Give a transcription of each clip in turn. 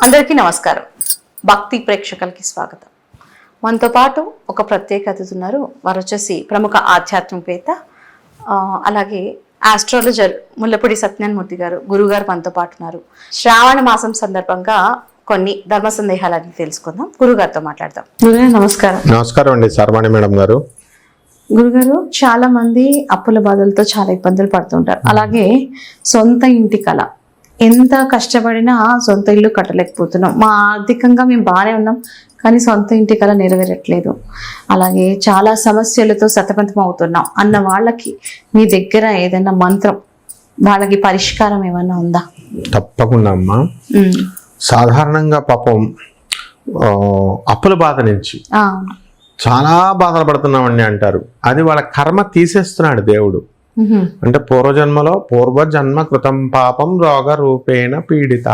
అందరికీ నమస్కారం. భక్తి ప్రేక్షకులకి స్వాగతం. మనతో పాటు ఒక ప్రత్యేక అతిథి ఉన్నారు. వారు వచ్చేసి ప్రముఖ ఆధ్యాత్మికవేత్త, అలాగే ఆస్ట్రాలజర్ ముల్లపూడి సత్యనారాయణమూర్తి గారు. గురుగారు మనతో పాటు ఉన్నారు. శ్రావణ మాసం సందర్భంగా కొన్ని ధర్మ సందేహాలని తెలుసుకుందాం. గురుగారితో మాట్లాడదాం. గురుగారు నమస్కారం. నమస్కారం అండి సర్వాణి మేడం గారు. గురుగారు, చాలా మంది అప్పుల బాధలతో చాలా ఇబ్బందులు పడుతుంటారు. అలాగే సొంత ఇంటి కళ, ఎంత కష్టపడినా సొంత ఇల్లు కట్టలేకపోతున్నాం. మా ఆర్థికంగా మేము బాగానే ఉన్నాం, కానీ సొంత ఇంటి కళ నెరవేరట్లేదు. అలాగే చాలా సమస్యలతో సతమతం అవుతున్నాం అన్న వాళ్ళకి మీ దగ్గర ఏదైనా మంత్రం, వాళ్ళకి పరిష్కారం ఏమైనా ఉందా? తప్పకుండా అమ్మా. సాధారణంగా పాపం అప్పుల బాధ నుంచి చాలా బాధలు పడుతున్నామండి అంటారు. అది వాళ్ళ కర్మ తీసేస్తున్నాడు దేవుడు. అంటే పూర్వజన్మ కృతం పాపం రోగ రూపేణ పీడిత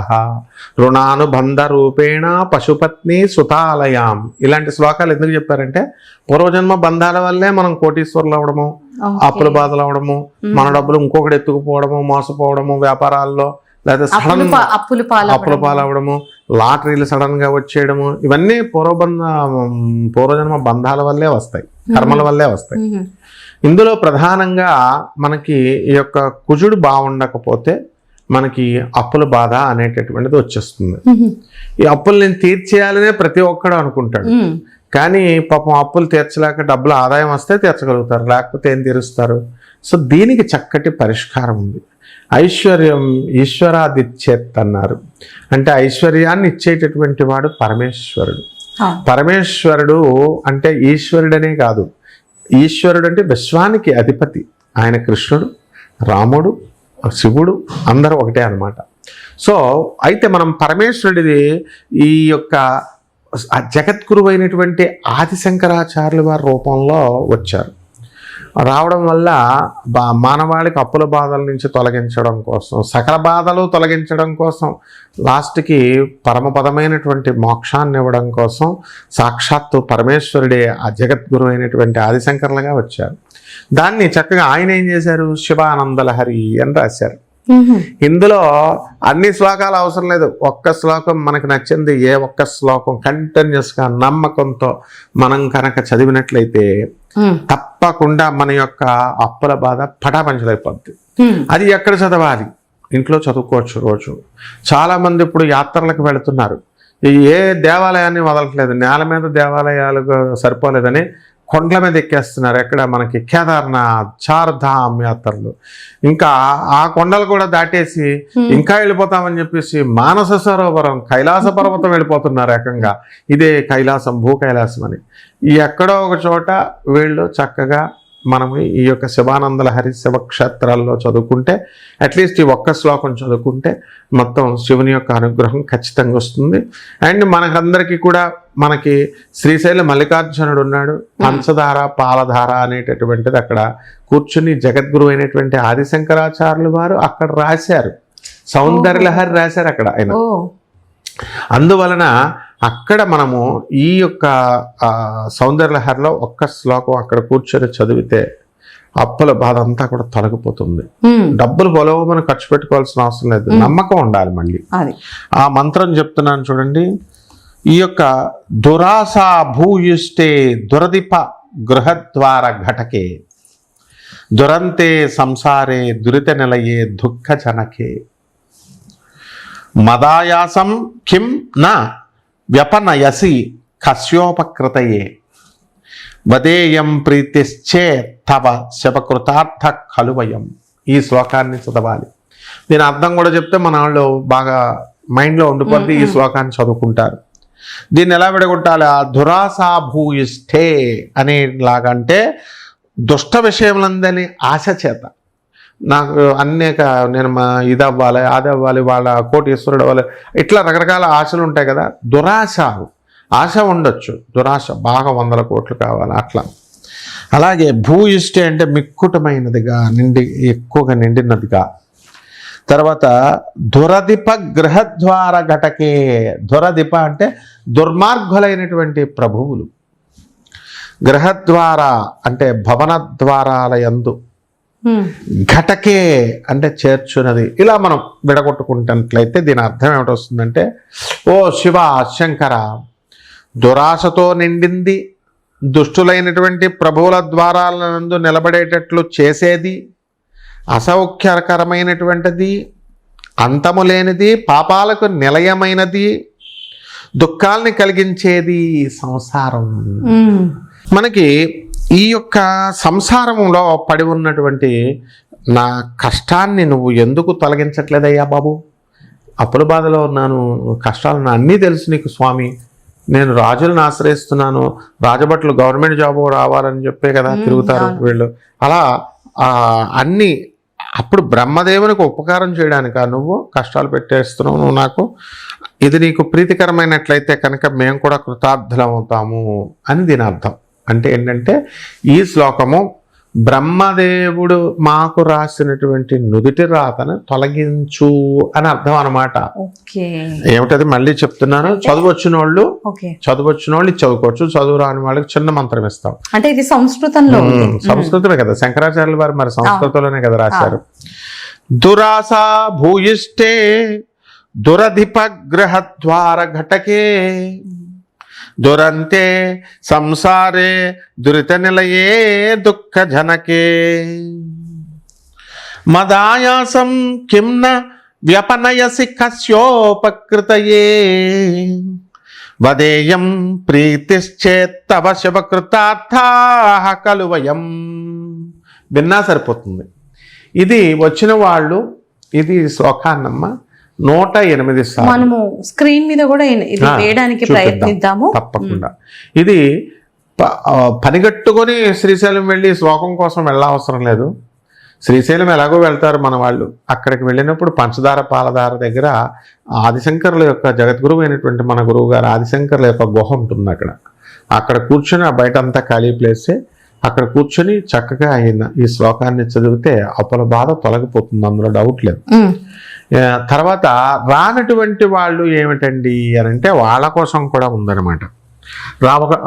రుణానుబంధ రూపేణ పశుపత్ని సుతాలయాం. ఇలాంటి శ్లోకాలు ఎందుకు చెప్పారంటే, పూర్వజన్మ బంధాల వల్లే మనం కోటీశ్వరులు అవడము, అప్పుల బాధలు అవడము, మన డబ్బులు ఇంకొకటి ఎత్తుకుపోవడము, మోసపోవడము, వ్యాపారాల్లో లేదా సడన్ అప్పుల పాలవడము, లాటరీలు సడన్ గా వచ్చేయడము, ఇవన్నీ పూర్వజన్మ బంధాల వల్లే వస్తాయి, కర్మల వల్లే వస్తాయి. ఇందులో ప్రధానంగా మనకి ఈ యొక్క కుజుడు బాగుండకపోతే మనకి అప్పుల బాధ అనేటటువంటిది వచ్చేస్తుంది. ఈ అప్పులు నేను తీర్చేయాలనే ప్రతి ఒక్కడు అనుకుంటాడు, కానీ పాపం అప్పులు తీర్చలేక డబ్బులు ఆదాయం వస్తే తీర్చగలుగుతారు, లేకపోతే ఏం తీరుస్తారు. సో దీనికి చక్కటి పరిష్కారం ఉంది. ఐశ్వర్యం ఈశ్వరాదిచ్చేత్ అన్నారు. అంటే ఐశ్వర్యాన్ని ఇచ్చేటటువంటి వాడు పరమేశ్వరుడు. పరమేశ్వరుడు అంటే ఈశ్వరుడనే కాదు, ఈశ్వరుడు అంటే విశ్వానికి అధిపతి. ఆయన కృష్ణుడు, రాముడు, శివుడు అందరూ ఒకటే అన్నమాట. సో అయితే మనం పరమేశ్వరుడిది ఈ యొక్క జగద్గురు అయినటువంటి ఆదిశంకరాచార్యుల వారి రూపంలో వచ్చారు. రావడం వల్ల మానవాళికి అప్పుల బాధల నుంచి తొలగించడం కోసం, సకల బాధలు తొలగించడం కోసం, లాస్ట్కి పరమపదమైనటువంటి మోక్షాన్ని ఇవ్వడం కోసం సాక్షాత్తు పరమేశ్వరుడే ఆ జగద్గురు అయినటువంటి ఆదిశంకరులుగా వచ్చారు. దాన్ని చక్కగా ఆయన ఏం చేశారు, శివానందలహరి అని రాశారు. ఇందులో అన్ని శ్లోకాలు అవసరం లేదు, ఒక్క శ్లోకం మనకు నచ్చింది, ఏ ఒక్క శ్లోకం కంటిన్యూస్గా నమ్మకంతో మనం కనుక చదివినట్లయితే తప్పకుండా మన యొక్క అప్పుల బాధ పటాపంచలైపోద్ది. అది ఎక్కడ చదవాలి? ఇంట్లో చదువుకోవచ్చు రోజు. చాలా మంది ఇప్పుడు యాత్రలకు వెళుతున్నారు, ఏ దేవాలయాన్ని వదలట్లేదు. నేల మీద దేవాలయాలు సరిపోలేదని కొండల మీద ఎక్కేస్తున్నారు. ఎక్కడ మనకి కేదార్నాథ్, చార్ధామ్ యాత్రలు, ఇంకా ఆ కొండలు కూడా దాటేసి ఇంకా వెళ్ళిపోతామని చెప్పేసి మానస సరోవరం, కైలాస పర్వతం వెళ్ళిపోతున్నారు ఏకంగా. ఇదే కైలాసం, భూ కైలాసం అని. ఎక్కడో ఒక చోట వీళ్ళు చక్కగా మనము ఈ యొక్క శివానందలహరి శివక్షేత్రాల్లో చదువుకుంటే, అట్లీస్ట్ ఈ ఒక్క శ్లోకం చదువుకుంటే మొత్తం శివుని యొక్క అనుగ్రహం ఖచ్చితంగా వస్తుంది. అండ్ మనకందరికీ కూడా మనకి శ్రీశైల మల్లికార్జునుడు ఉన్నాడు. పంచదార పాలధార అనేటటువంటిది అక్కడ కూర్చుని జగద్గురు అయినటువంటి ఆదిశంకరాచార్యులు వారు అక్కడ రాశారు, సౌందర్యలహరి రాశారు అక్కడ ఆయన. అందువలన అక్కడ మనము ఈ యొక్క సౌందర్యలహరిలో ఒక్క శ్లోకం అక్కడ కూర్చొని చదివితే అప్పుల బాధ అంతా కూడా తొలగిపోతుంది. డబ్బులు పొలవమని ఖర్చు పెట్టుకోవాల్సిన అవసరం లేదు, నమ్మకం ఉండాలి. మళ్ళీ ఆ మంత్రం చెప్తున్నాను చూడండి. ఈ యొక్క దురాసా భూయుష్టే దురదిప గృహద్వార ఘటకే దురంతే సంసారే దురిత నిలయే దుఃఖ జనకే మదాయాసం కిం నా వ్యపనయసి కస్యోపకృతయే వదేయం ప్రీతిశ్చే తవ శవకృతార్థ ఖలువయం. ఈ శ్లోకాన్ని చదవాలి. దీని అర్థం కూడా చెప్తే మన వాళ్ళు బాగా మైండ్లో ఉండిపోద్ది, ఈ శ్లోకాన్ని చదువుకుంటారు. దీన్ని ఎలా విడగొట్టాలి? ఆ దురాసా భూయిష్ఠే అనేలాగంటే దుష్ట విషయములందని ఆశ చేత, నాకు నేను ఇది అవ్వాలి, అది అవ్వాలి, వాళ్ళ కోటీశ్వరుడు అవ్వాలి, ఇట్లా రకరకాల ఆశలు ఉంటాయి కదా. దురాశ, ఆశ ఉండొచ్చు, దురాశ బాగా 100 కోట్లు కావాలి అట్లా. అలాగే భూయిష్టే అంటే మిక్కుటమైనదిగా, ఎక్కువగా నిండినదిగా. తర్వాత దురదిప గృహద్వార ఘటకే. దురదిప అంటే దుర్మార్గులైనటువంటి ప్రభువులు. గృహద్వార అంటే భవన ద్వారాల యందు ఘటకే అంటే చేర్చున్నది. ఇలా మనం విడగొట్టుకుంటున్నట్లయితే దీని అర్థం ఏమిటి వస్తుందంటే, ఓ శివ శంకర, దురాశతో నిండింది, దుష్టులైనటువంటి ప్రభువుల ద్వారాలందు నిలబడేటట్లు చేసేది, అసౌఖ్యకరమైనటువంటిది, అంతము లేనిది, పాపాలకు నిలయమైనది, దుఃఖాల్ని కలిగించేది సంసారం. మనకి ఈ యొక్క సంసారంలో పడి ఉన్నటువంటి నా కష్టాన్ని నువ్వు ఎందుకు తొలగించట్లేదయ్యా బాబు? అప్పుల బాధలో ఉన్నాను, కష్టాలు అన్నీ తెలుసు నీకు స్వామి, నేను రాజులను ఆశ్రయిస్తున్నాను, రాజభట్లు గవర్నమెంట్ జాబ్ రావాలని చెప్పే కదా తిరుగుతారు వీళ్ళు. అలా అన్నీ అప్పుడు బ్రహ్మదేవునికి ఉపకారం చేయడానిక నువ్వు కష్టాలు పెట్టేస్తున్నావు నువ్వు నాకు? ఇది నీకు ప్రీతికరమైనట్లయితే కనుక మేము కూడా కృతార్థులం అవుతాము అని దీని అర్థం. అంటే ఏంటంటే ఈ శ్లోకము బ్రహ్మదేవుడు మాకు రాసినటువంటి నుదుటి రాతను తొలగించు అని అర్థం అనమాట. ఏమిటది మళ్ళీ చెప్తున్నాను. చదువు వచ్చిన వాళ్ళు చదువుకోవచ్చు, చదువు రాని వాళ్ళకి చిన్న మంత్రం ఇస్తాం. అంటే ఇది సంస్కృతంలో, సంస్కృతమే కదా, శంకరాచార్యుల వారు మరి సంస్కృతంలోనే కదా రాశారు. దురాస భూయిష్టే దురధిపగ్రహ ద్వార ఘటకే దురంతే సంసారే దురిత నిలయే దుఃఖ జనకే మదాయాసం కింన వ్యపనయసి కస్యోపకృతయే వదేయం ప్రీతిశ్చేత్తవ శివకృతార్థాః ఖలు వయం. విన్నా సరిపోతుంది. ఇది వచ్చిన వాళ్ళు ఇది శ్లోకాన్నమ్మ 108 సార్లు మనము స్క్రీన్ మీద కూడా ఇది వేయడానికి ప్రయత్నిద్దాము తప్పకుండా. ఇది పనిగట్టుకొని శ్రీశైలం వెళ్ళి శ్లోకం కోసం వెళ్ళవసరం లేదు. శ్రీశైలం ఎలాగో వెళ్తారు మన వాళ్ళు. అక్కడికి వెళ్ళినప్పుడు పంచదార పాలధార దగ్గర ఆదిశంకరుల యొక్క జగద్గురువు అయినటువంటి మన గురువు గారు ఆదిశంకరుల యొక్క గుహ ఉంటుంది. అక్కడ కూర్చొని ఆ బయట అంతా ఖాళీ ప్లేసే, అక్కడ కూర్చొని చక్కగా ఈ శ్లోకాన్ని చదివితే అప్పుల బాధ తొలగిపోతుంది, అందులో డౌట్ లేదు. తర్వాత రానటువంటి వాళ్ళు ఏమిటండి అని అంటే వాళ్ళ కోసం కూడా ఉందన్నమాట.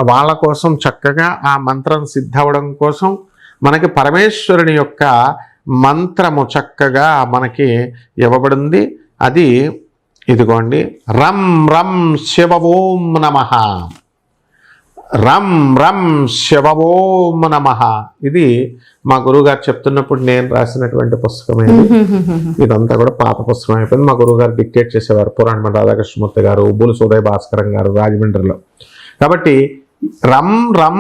వాళ్ళ కోసం చక్కగా ఆ మంత్రం సిద్ధవడం కోసం మనకి పరమేశ్వరుని యొక్క మంత్రము చక్కగా మనకి ఇవ్వబడింది. అది ఇదిగోండి, రం రం శివ ఓం నమః, రం రం శివ ఓం నమః. ఇది మా గురువుగారు చెప్తున్నప్పుడు నేను రాసినటువంటి పుస్తకమే. ఇదంతా కూడా పాత పుస్తకం అయిపోయింది. మా గురువుగారు డిక్టేట్ చేసేవారు, పురాణమణ రాధాకృష్ణమూర్తి గారు, బులుసు ఉదయ భాస్కరం గారు రాజమండ్రిలో. కాబట్టి రం రం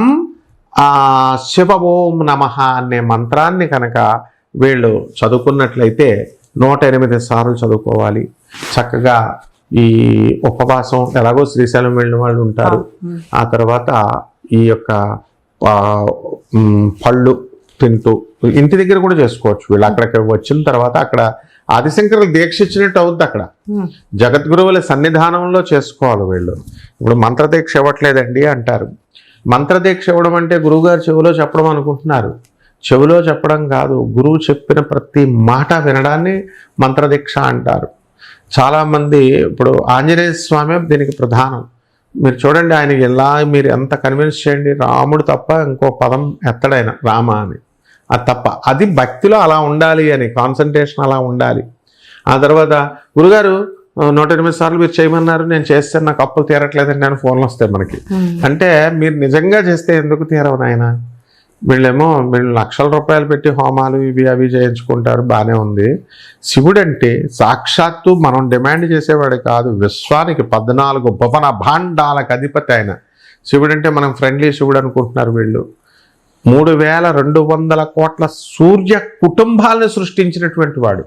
శివ ఓం నమః అనే మంత్రాన్ని కనుక వీళ్ళు చదువుకున్నట్లయితే 108 సార్లు చదువుకోవాలి. చక్కగా ఈ ఉపవాసం ఎలాగో శ్రీశైలం వెళ్ళిన వాళ్ళు ఉంటారు. ఆ తర్వాత ఈ యొక్క పళ్ళు తింటూ ఇంటి దగ్గర కూడా చేసుకోవచ్చు. వీళ్ళు అక్కడికి వచ్చిన తర్వాత అక్కడ ఆదిశంకరులు దీక్ష ఇచ్చినట్టు అవుద్ది. అక్కడ జగద్గురువుల సన్నిధానంలో చేసుకోవాలి వీళ్ళు. ఇప్పుడు మంత్రదీక్ష ఇవ్వట్లేదండి అంటారు. మంత్రదీక్ష ఇవ్వడం అంటే గురువుగారు చెవిలో చెప్పడం అనుకుంటున్నారు. చెవిలో చెప్పడం కాదు, గురువు చెప్పిన ప్రతి మాట వినడాన్ని మంత్రదీక్ష అంటారు. చాలామంది ఇప్పుడు ఆంజనేయ స్వామి దీనికి ప్రధానం. మీరు చూడండి, ఆయన ఎలా మీరు ఎంత కన్విన్స్ చేయండి, రాముడు తప్ప ఇంకో పదం ఎత్తడైన రామ అని, అది తప్ప. అది భక్తిలో అలా ఉండాలి అని, కాన్సన్ట్రేషన్ అలా ఉండాలి. ఆ తర్వాత గురుగారు 108 సార్లు మీరు చేయమన్నారు, నేను చేస్తే నాకు అప్పులు తీరట్లేదండి అని ఫోన్లు వస్తాయి మనకి. అంటే మీరు నిజంగా చేస్తే ఎందుకు తీరవు నాయన? వీళ్ళు లక్షల రూపాయలు పెట్టి హోమాలు ఇవి అవి చేయించుకుంటారు, బాగానే ఉంది. శివుడు అంటే సాక్షాత్తు మనం డిమాండ్ చేసేవాడు కాదు, విశ్వానికి 14 భువన భాండాలకు అధిపతి ఆయన. శివుడు అంటే మనం ఫ్రెండ్లీ శివుడు అనుకుంటున్నారు వీళ్ళు. 3200 కోట్ల సూర్య కుటుంబాలను సృష్టించినటువంటి వాడు.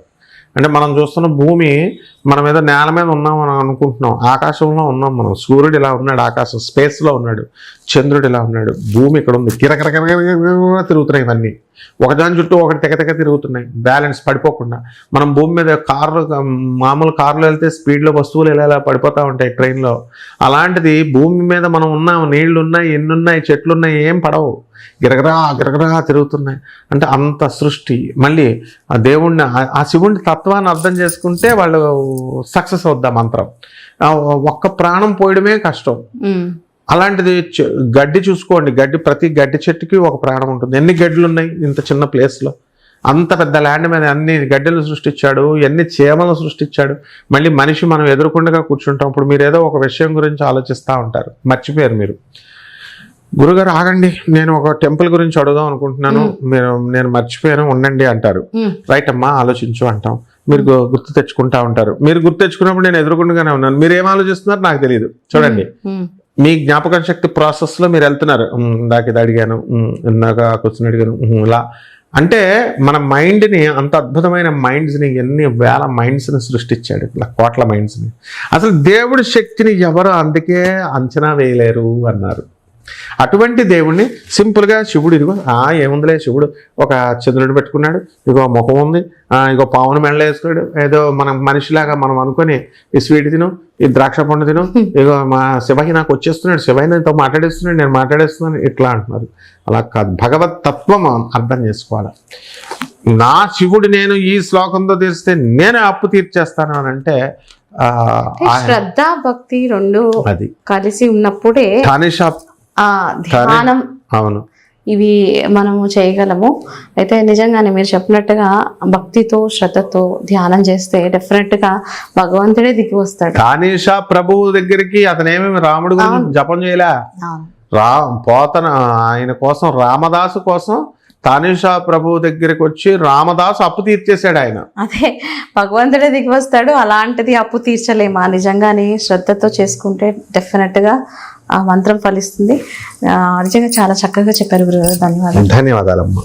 అంటే మనం చూస్తున్న భూమి, మన మీద నేల మీద ఉన్నాం మనం అనుకుంటున్నాం, ఆకాశంలో ఉన్నాం మనం. సూర్యుడు ఇలా ఉన్నాడు, ఆకాశం స్పేస్లో ఉన్నాడు, చంద్రుడు ఇలా ఉన్నాడు, భూమి ఇక్కడ ఉంది, కిరకిరకిర తిరుగుతున్నాయి. ఇవన్నీ ఒకదాని చుట్టూ ఒకటి తెగ తిరుగుతున్నాయి, బ్యాలెన్స్ పడిపోకుండా. మనం భూమి మీద మామూలు కారులో వెళ్తే స్పీడ్లో వస్తువులు ఇలా పడిపోతూ ఉంటాయి ట్రైన్లో. అలాంటిది భూమి మీద మనం ఉన్నాం, నీళ్లు ఉన్నాయి, ఎన్నున్నాయి, చెట్లు ఉన్నాయి, ఏం పడవు, గిరగరా తిరుగుతున్నాయి. అంటే అంత సృష్టి. మళ్ళీ ఆ దేవుణ్ణి, ఆ శివుడిని తత్వాన్ని అర్థం చేసుకుంటే వాళ్ళు సక్సెస్ అవుద్దా మంత్రం. ఒక్క ప్రాణం పోయడమే కష్టం. అలాంటిది గడ్డి చూసుకోండి, ప్రతి గడ్డి చెట్టుకి ఒక ప్రాణం ఉంటుంది. ఎన్ని గడ్డలు ఉన్నాయి ఇంత చిన్న ప్లేస్లో? అంత పెద్ద ల్యాండ్ మీద అన్ని గడ్డలు సృష్టించాడు, ఎన్ని చీమలు సృష్టించాడు. మళ్ళీ మనిషి మనం ఎదురుకుండగా కూర్చుంటాం. ఇప్పుడు మీరు ఏదో ఒక విషయం గురించి ఆలోచిస్తూ ఉంటారు, మర్చిపోయారు మీరు. గురుగారు ఆగండి, నేను ఒక టెంపుల్ గురించి అడుగుదాం అనుకుంటున్నాను, నేను మర్చిపోయాను, ఉండండి అంటారు. రైట్ అమ్మా, ఆలోచించు అంటాం. మీరు గుర్తు తెచ్చుకుంటా ఉంటారు. మీరు గుర్తు తెచ్చుకున్నప్పుడు నేను ఎదురుకుండగానే ఉన్నాను. మీరు ఏం ఆలోచిస్తున్నారు నాకు తెలియదు. చూడండి, మీ జ్ఞాపక శక్తి ప్రాసెస్లో మీరు వెళ్తున్నారు. ఇందాక ఇది అడిగాను, ఇందాక క్వశ్చన్ అడిగాను, ఇలా అంటే మన మైండ్ని, అంత అద్భుతమైన మైండ్స్ని, ఎన్ని వేల మైండ్స్ని సృష్టించాడు, ఇలా కోట్ల మైండ్స్ని. అసలు దేవుడి శక్తిని ఎవరు అందుకే అంచనా వేయలేరు అన్నారు. అటువంటి దేవుణ్ణి సింపుల్గా శివుడు, ఇదిగో ఏముందిలే, శివుడు ఒక చంద్రుడు పెట్టుకున్నాడు, ఇగో ముఖం ఉంది, ఇగో పావును మెడలో వేసుకున్నాడు, ఏదో మనం మనిషిలాగా మనం అనుకొని ఈ స్వీట్ తిను, ఈ ద్రాక్ష పండు తిను, ఇగో మా శివహి నాకు వచ్చేస్తున్నాడు, శివహి నాతో మాట్లాడేస్తున్నాడు, నేను మాట్లాడేస్తున్నాను, ఇట్లా అంటున్నారు. అలా కాదు, భగవత్ తత్వం అర్థం చేసుకోవాలి. నా శివుడు నేను ఈ శ్లోకంతో తీరిస్తే నేనే అప్పు తీర్చేస్తాను అని అంటే శ్రద్ధ భక్తి రెండు అది కలిసి ఉన్నప్పుడే ధ్యానం, అవును, ఇవి మనము చేయగలము. అయితే నిజంగానే మీరు చెప్పినట్టుగా భక్తితో శ్రద్ధతో ధ్యానం చేస్తే డెఫినెట్ గా భగవంతుడే దిగి వస్తాడు. కానీషా ప్రభువు దగ్గరికి అతనేమేమి రాముడు గురించి జపం చేయలే, ఆయన కోసం, రామదాసు కోసం తానీషా ప్రభువు దగ్గరికి వచ్చి రామదాసు అప్పు తీర్చేశాడు ఆయన. అదే భగవంతుడే దిగి వస్తాడు. అలాంటిది అప్పు తీర్చలేమా? నిజంగానే శ్రద్ధతో చేసుకుంటే డెఫినెట్ గా ఆ మంత్రం ఫలిస్తుంది. నిజంగా చాలా చక్కగా చెప్పారు గురుగారు. ధన్యవాదాలు. ధన్యవాదాలమ్మా.